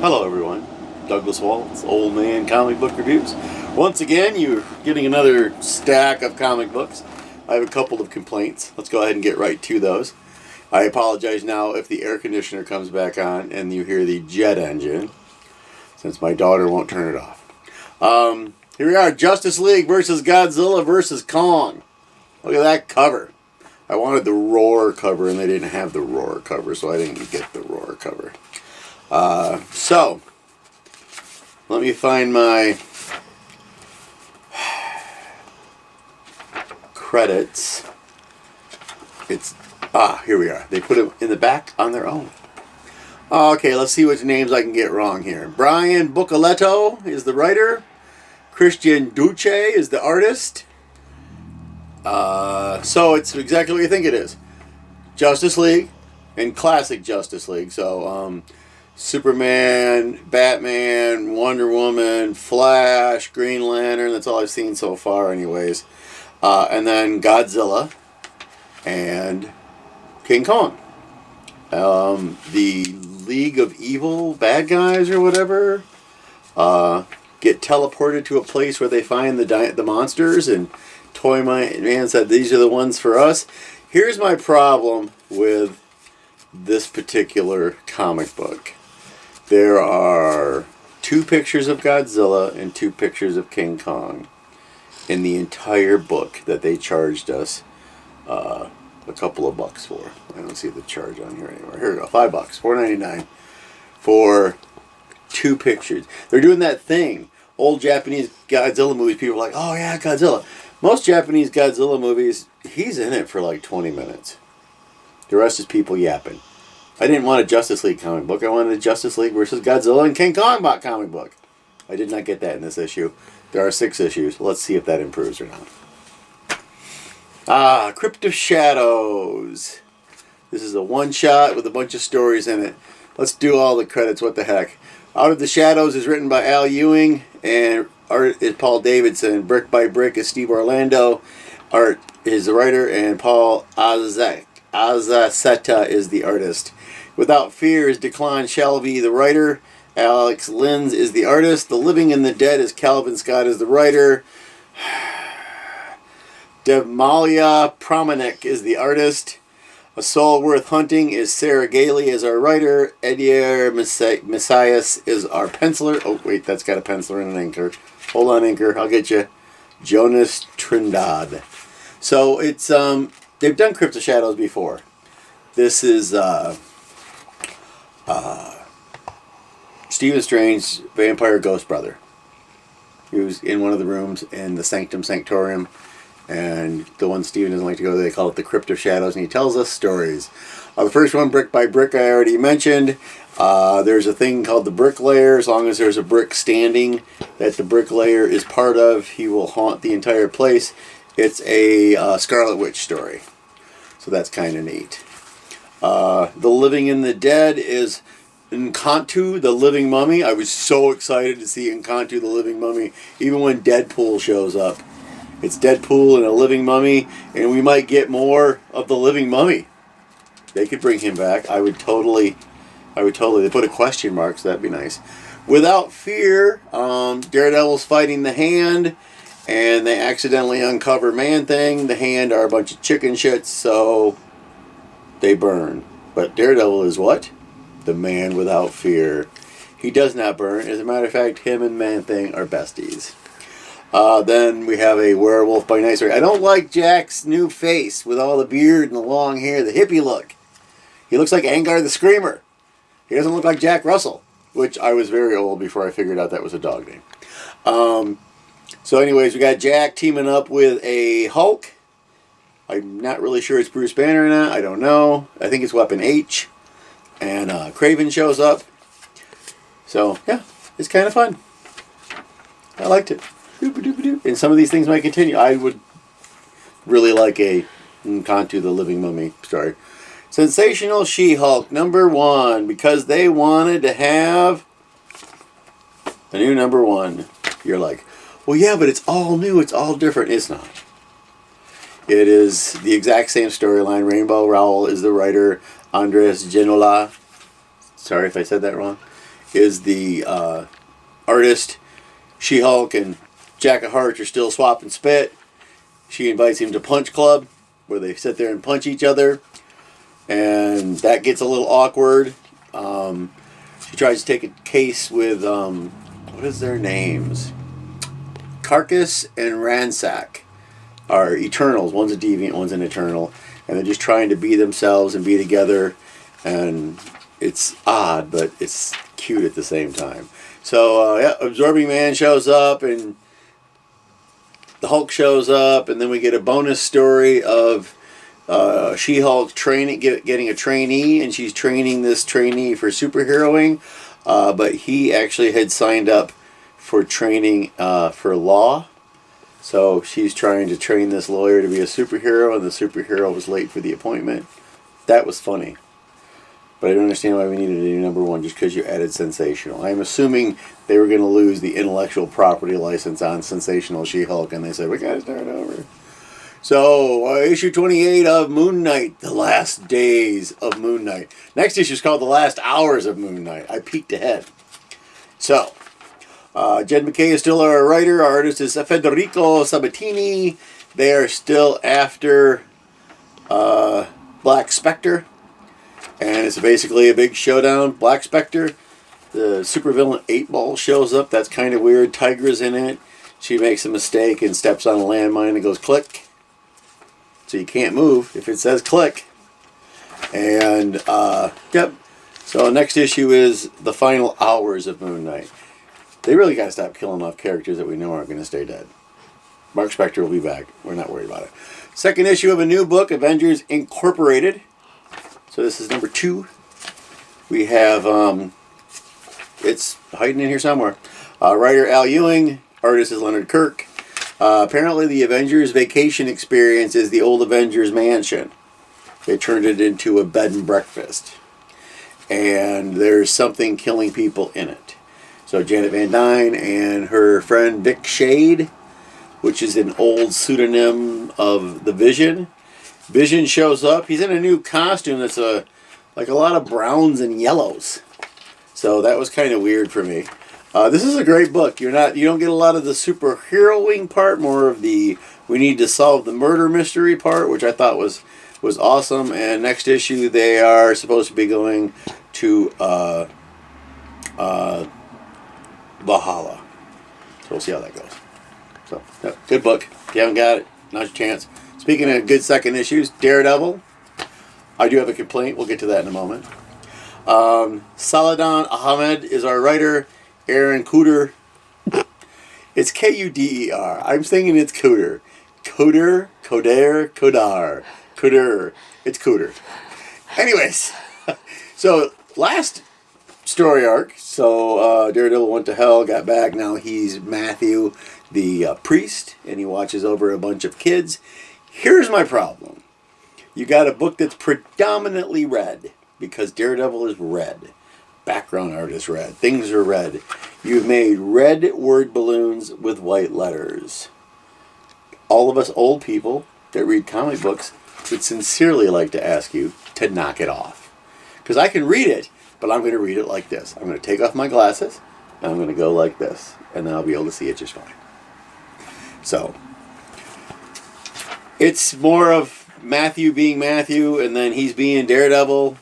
Hello, everyone. Douglas Waltz, Old Man Comic Book Reviews. Once again, you're getting another stack of comic books. I have a couple of complaints. Let's go ahead and get right to those. I apologize now if the air conditioner comes back on and you hear the jet engine, since my daughter won't turn it off. Here we are, Justice League versus Godzilla versus Kong. Look at that cover. I wanted the Roar cover, and they didn't have the Roar cover, so I didn't get the Roar cover. So, let me find my credits. Here we are. They put them in the back on their own. Okay, let's see which names I can get wrong here. Brian Buccellato is the writer. Christian Duce is the artist. So it's exactly what you think it is. Justice League and classic Justice League. So, Superman, Batman, Wonder Woman, Flash, Green Lantern. That's all I've seen so far anyways. And then Godzilla and King Kong. The League of Evil bad guys or whatever get teleported to a place where they find the monsters, and Toy Man said these are the ones for us. Here's my problem with this particular comic book. There are 2 pictures of Godzilla and 2 pictures of King Kong in the entire book that they charged us a couple of bucks for. I don't see the charge on here anymore. Here we go, $5, $4.99 for 2 pictures. They're doing that thing. Old Japanese Godzilla movies, people are like, oh yeah, Godzilla. Most Japanese Godzilla movies, he's in it for like 20 minutes. The rest is people yapping. I didn't want a Justice League comic book. I wanted a Justice League versus Godzilla and King Kong comic book. I did not get that in this issue. There are 6 issues. Let's see if that improves or not. Crypt of Shadows. This is a one-shot with a bunch of stories in it. Let's do all the credits. What the heck? Out of the Shadows is written by Al Ewing, and art is Paul Davidson. Brick by Brick is Steve Orlando. Art is the writer, and Paul Azaceta is the artist. Without Fear is Declan Shalvey, the writer. Alex Linz is the artist. The Living and the Dead is Calvin Scott is the writer. Devmalia Promanek is the artist. A Soul Worth Hunting is Sarah Gailey as our writer. Edier Messias is our penciler. Oh, wait, that's got a penciler and an inker. Hold on, inker. I'll get you. Jonas Trindad. So it's, they've done Crypt of Shadows before. This is, Stephen Strange's vampire ghost brother. He was in one of the rooms in the Sanctum Sanctorum, and the one Stephen doesn't like to go, they call it the Crypt of Shadows, and he tells us stories. The first one, Brick by Brick, I already mentioned. There's a thing called the Bricklayer. As long as there's a brick standing that the Bricklayer is part of, he will haunt the entire place. It's a Scarlet Witch story, so that's kind of neat. The Living and the Dead is Nkantu, the Living Mummy. I was so excited to see Nkantu, the Living Mummy, even when Deadpool shows up. It's Deadpool and a living mummy, and we might get more of the living mummy. They could bring him back. I would totally. They put a question mark, so that'd be nice. Without Fear, Daredevil's fighting the Hand, and they accidentally uncover Man-Thing. The Hand are a bunch of chicken shits, so they burn. But Daredevil is what? The man without fear. He does not burn. As a matter of fact, him and Man-Thing are besties. Then we have a Werewolf by Night story. I don't like Jack's new face with all the beard and the long hair, the hippie look. He looks like Angar the Screamer. He doesn't look like Jack Russell, which I was very old before I figured out that was a dog name. So anyways, we got Jack teaming up with a Hulk. I'm not really sure it's Bruce Banner or not. I don't know. I think it's Weapon H. And Kraven shows up. So, yeah, it's kind of fun. I liked it. And some of these things might continue. I would really like a Nkantu, the Living Mummy story. Sensational She-Hulk #1, because they wanted to have a new #1. You're like, well, yeah, but it's all new. It's all different. It's not. It is the exact same storyline. Rainbow Rowell is the writer. Andres Genola. Sorry if I said that wrong. is the artist. She-Hulk and Jack of Hearts are still swapping spit. She invites him to Punch Club, where they sit there and punch each other. And that gets a little awkward. She tries to take a case with, what is their names? Carcass and Ransack are Eternals. One's a deviant, one's an Eternal. And they're just trying to be themselves and be together. And it's odd, but it's cute at the same time. So, Absorbing Man shows up, and the Hulk shows up, and then we get a bonus story of She-Hulk getting a trainee, and she's training this trainee for superheroing, but he actually had signed up for training for law. So she's trying to train this lawyer to be a superhero, and the superhero was late for the appointment. That was funny. But I don't understand why we needed a new number one just because you added Sensational. I'm assuming they were going to lose the intellectual property license on Sensational She-Hulk, and they said, we got to start over. So, issue 28 of Moon Knight, The Last Days of Moon Knight. Next issue is called The Last Hours of Moon Knight. I peeked ahead. So, Jed MacKay is still our writer. Our artist is Federico Sabatini. They are still after Black Spectre. And it's basically a big showdown. Black Spectre, the supervillain 8-Ball shows up. That's kind of weird. Tigra's in it. She makes a mistake and steps on a landmine and goes click. So you can't move if it says click. And, yep. So next issue is The Final Hours of Moon Knight. They really got to stop killing off characters that we know aren't going to stay dead. Mark Spector will be back. We're not worried about it. Second issue of a new book, Avengers Incorporated. So this is number 2. We have, it's hiding in here somewhere. Writer Al Ewing, artist is Leonard Kirk. Apparently the Avengers Vacation Experience is the old Avengers Mansion. They turned it into a bed and breakfast. And there's something killing people in it. So Janet Van Dyne and her friend Vic Shade, which is an old pseudonym of the Vision. Vision shows up. He's in a new costume that's like a lot of browns and yellows. So that was kind of weird for me. This is a great book. You don't get a lot of the superheroing part, more of the we need to solve the murder mystery part, which I thought was awesome. And next issue they are supposed to be going to Valhalla. So we'll see how that goes. So, yep, good book. If you haven't got it, now's your chance. Speaking of good second issues, Daredevil. I do have a complaint. We'll get to that in a moment. Saladin Ahmed is our writer. Aaron Kuder. It's Kuder. I'm thinking it's Kuder. Kuder, Kodar. Kuder. It's Kuder. Anyways, so last story arc. So Daredevil went to hell, got back. Now he's Matthew, the priest, and he watches over a bunch of kids. Here's my problem. You got a book that's predominantly red, because Daredevil is red. Background art is red. Things are red. You've made red word balloons with white letters. All of us old people that read comic books would sincerely like to ask you to knock it off. Because I can read it, but I'm going to read it like this. I'm going to take off my glasses, and I'm going to go like this, and then I'll be able to see it just fine. So, it's more of Matthew being Matthew, and then he's being Daredevil,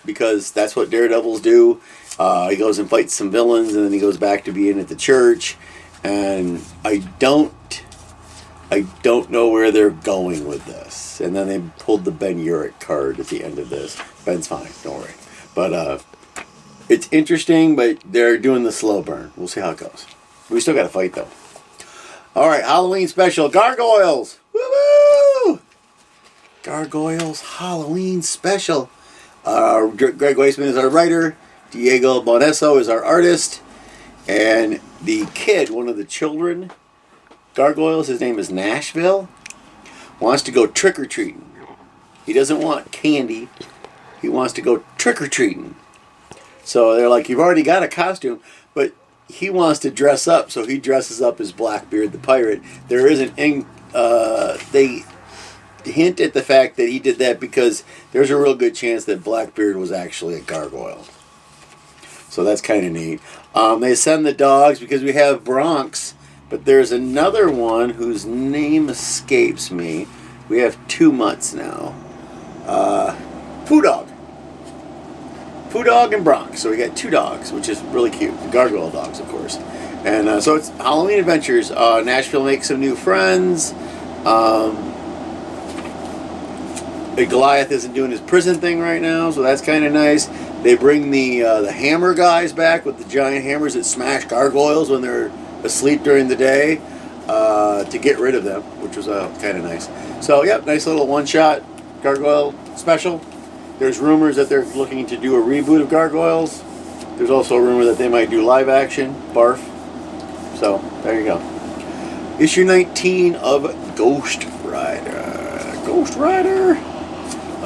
because that's what Daredevils do. He goes and fights some villains, and then he goes back to being at the church, and I don't know where they're going with this. And then they pulled the Ben Urich card at the end of this. Ben's fine, don't worry. But it's interesting, but they're doing the slow burn. We'll see how it goes. We still got to fight, though. All right, Halloween special, Gargoyles. Woo-hoo! Gargoyles Halloween special. Greg Weisman is our writer. Diego Bonesso is our artist. And the kid, one of the children, Gargoyles, his name is Nashville, wants to go trick-or-treating. He doesn't want candy. He wants to go trick-or-treating. So they're like, you've already got a costume, but he wants to dress up, so he dresses up as Blackbeard the pirate. There is they hint at the fact that he did that because there's a real good chance that Blackbeard was actually a gargoyle. So that's kind of neat. They send the dogs because we have Bronx, but there's another one whose name escapes me. We have 2 mutts now. Foo Dog. Foo Dog and Bronx. So we got 2 dogs, which is really cute. The gargoyle dogs, of course. And so it's Halloween Adventures. Nashville makes some new friends. Goliath isn't doing his prison thing right now, so that's kind of nice. They bring the hammer guys back with the giant hammers that smash gargoyles when they're asleep during the day to get rid of them, which was kind of nice. So, yep, nice little one-shot gargoyle special. There's rumors that they're looking to do a reboot of Gargoyles. There's also a rumor that they might do live action. Barf. So, there you go. Issue 19 of Ghost Rider. Ghost Rider.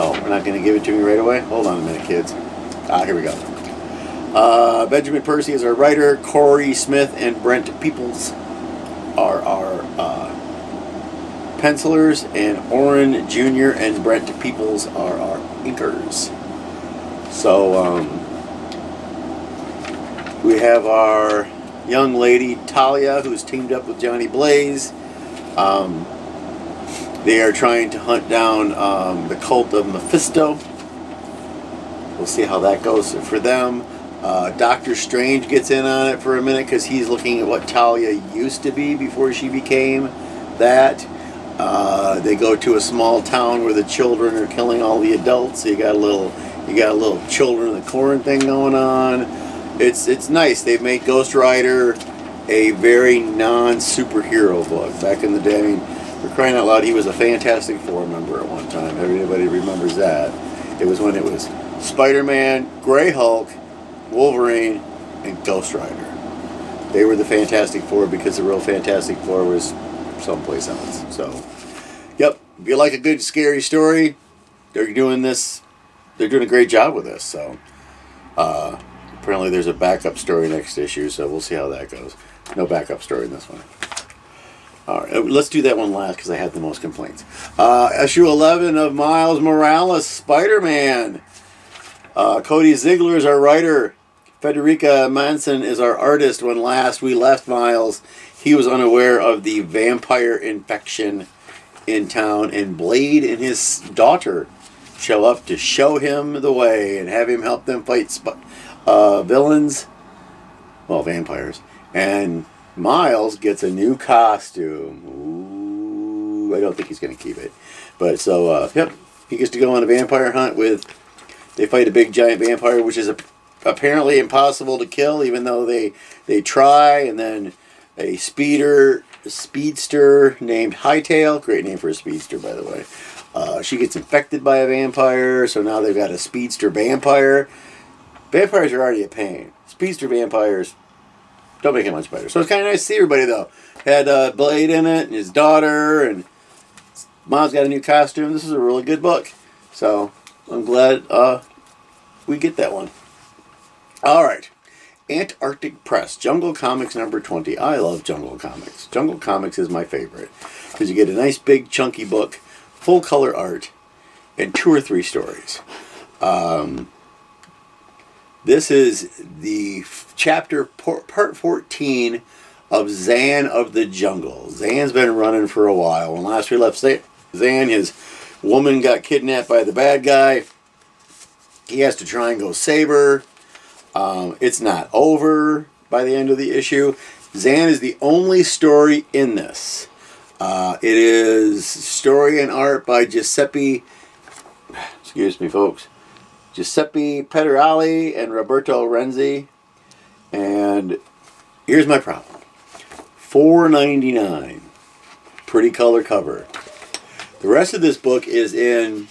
Oh, we're not going to give it to me right away? Hold on a minute, kids. Here we go. Benjamin Percy is our writer. Corey Smith and Brent Peoples are our pencilers. And Orrin Jr. and Brent Peoples are our inkers. So, we have our young lady, Talia, who's teamed up with Johnny Blaze. They are trying to hunt down the cult of Mephisto. We'll see how that goes for them. Doctor Strange gets in on it for a minute because he's looking at what Talia used to be before she became that. They go to a small town where the children are killing all the adults. So you got a little children of the corn thing going on. It's nice. They've made Ghost Rider a very non-superhero book. Back in the day, I mean, for crying out loud, he was a Fantastic Four member at one time. Everybody remembers that. It was when it was Spider-Man, Grey Hulk, Wolverine, and Ghost Rider. They were the Fantastic Four because the real Fantastic Four was someplace else. So, yep. If you like a good scary story, they're doing this. They're doing a great job with this. So, apparently there's a backup story next issue, so we'll see how that goes. No backup story in this one. All right, let's do that one last because I had the most complaints. Issue 11 of Miles Morales, Spider-Man. Cody Ziegler is our writer. Federica Manson is our artist. When last we left Miles, he was unaware of the vampire infection in town, and Blade and his daughter show up to show him the way and have him help them fight villains, well, vampires. And Miles gets a new costume. Ooh, I don't think he's going to keep it. But so, yep, he gets to go on a vampire hunt with, they fight a big giant vampire, which is apparently impossible to kill, even though they try. And then a speedster named Hightail, great name for a speedster, by the way. She gets infected by a vampire, so now they've got a speedster vampire. Vampires are already a pain. Speedster vampires don't make it much better. So it's kind of nice to see everybody, though. Had Blade in it, and his daughter, and Mom's got a new costume. This is a really good book. So I'm glad we get that one. All right. Antarctic Press, Jungle Comics number 20. I love Jungle Comics. Jungle Comics is my favorite because you get a nice big chunky book, full color art, and 2 or 3 stories. This is the chapter part 14 of Zan of the Jungle. Zan's been running for a while. When last we left Zan, his woman got kidnapped by the bad guy. He has to try and go save her. It's not over by the end of the issue. Zan is the only story in this. It is story and art by Giuseppe, excuse me folks, Giuseppe Pederali and Roberto Renzi. And here's my problem. $4.99. Pretty color cover. The rest of this book is in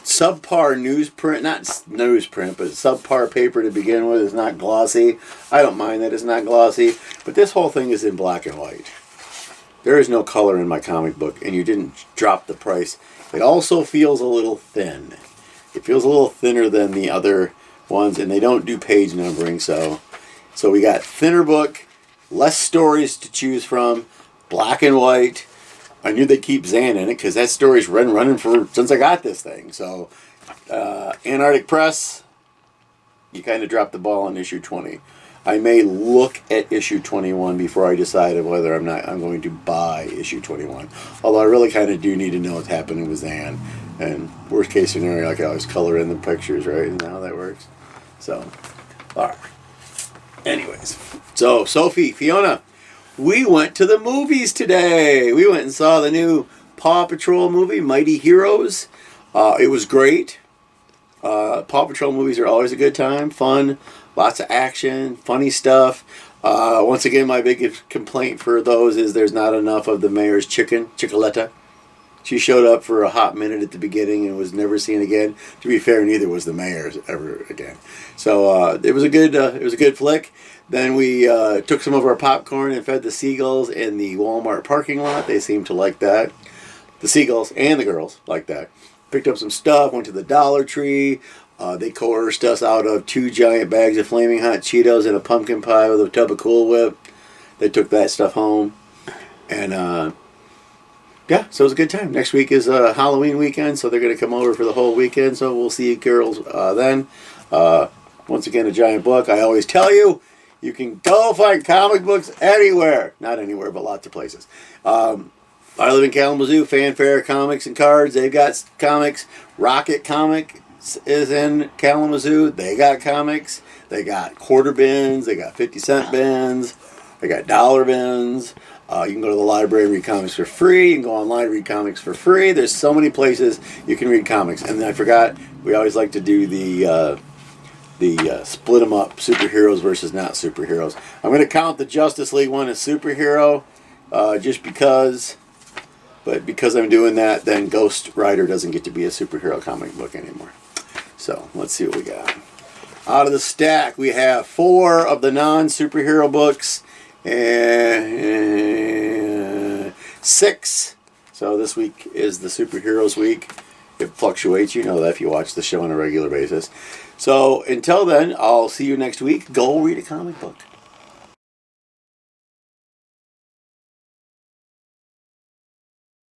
subpar newsprint, not newsprint, but subpar paper to begin with. It's not glossy. I don't mind that it's not glossy, but this whole thing is in black and white. There is no color in my comic book, and you didn't drop the price. It also feels a little thin. It feels a little thinner than the other ones, and they don't do page numbering, so we got thinner book, less stories to choose from, black and white. I knew they'd keep Zan in it because that story's running for since I got this thing. So, Antarctic Press, you kind of dropped the ball on issue 20. I may look at issue 21 before I decide whether I'm going to buy issue 21. Although I really kind of do need to know what's happening with Zan. And worst case scenario, I can always color in the pictures, right? Isn't that how that works? So, all right. Anyways, so Sophie, Fiona, we went to the movies today. We went and saw the new Paw Patrol movie, Mighty Heroes. It was great. Paw Patrol movies are always a good time, fun. Lots of action, funny stuff. Once again, my biggest complaint for those is there's not enough of the mayor's chicken, Chickaletta. She showed up for a hot minute at the beginning and was never seen again. To be fair, neither was the mayor's ever again. So it was a good flick. Then we took some of our popcorn and fed the seagulls in the Walmart parking lot. They seemed to like that. The seagulls and the girls like that. Picked up some stuff. Went to the Dollar Tree. They coerced us out of 2 giant bags of Flaming Hot Cheetos and a pumpkin pie with a tub of Cool Whip. They took that stuff home. And, yeah, so it was a good time. Next week is Halloween weekend, so they're going to come over for the whole weekend. So we'll see you girls then. Once again, a giant book. I always tell you, you can go find comic books anywhere. Not anywhere, but lots of places. I live in Kalamazoo. Fanfare Comics and Cards. They've got comics. Rocket Comic is in Kalamazoo. They got comics. They got quarter bins. They got 50-cent bins. They got dollar bins. You can go to the library and read comics for free. You can go online and read comics for free. There's so many places you can read comics. And then I forgot, we always like to do the split them up, superheroes versus not superheroes. I'm going to count the Justice League one as superhero just because. But because I'm doing that, then Ghost Rider doesn't get to be a superhero comic book anymore. So let's see what we got. Out of the stack, we have 4 of the non-superhero books and 6. So this week is the superheroes week. It fluctuates. You know that if you watch the show on a regular basis. So until then, I'll see you next week. Go read a comic book.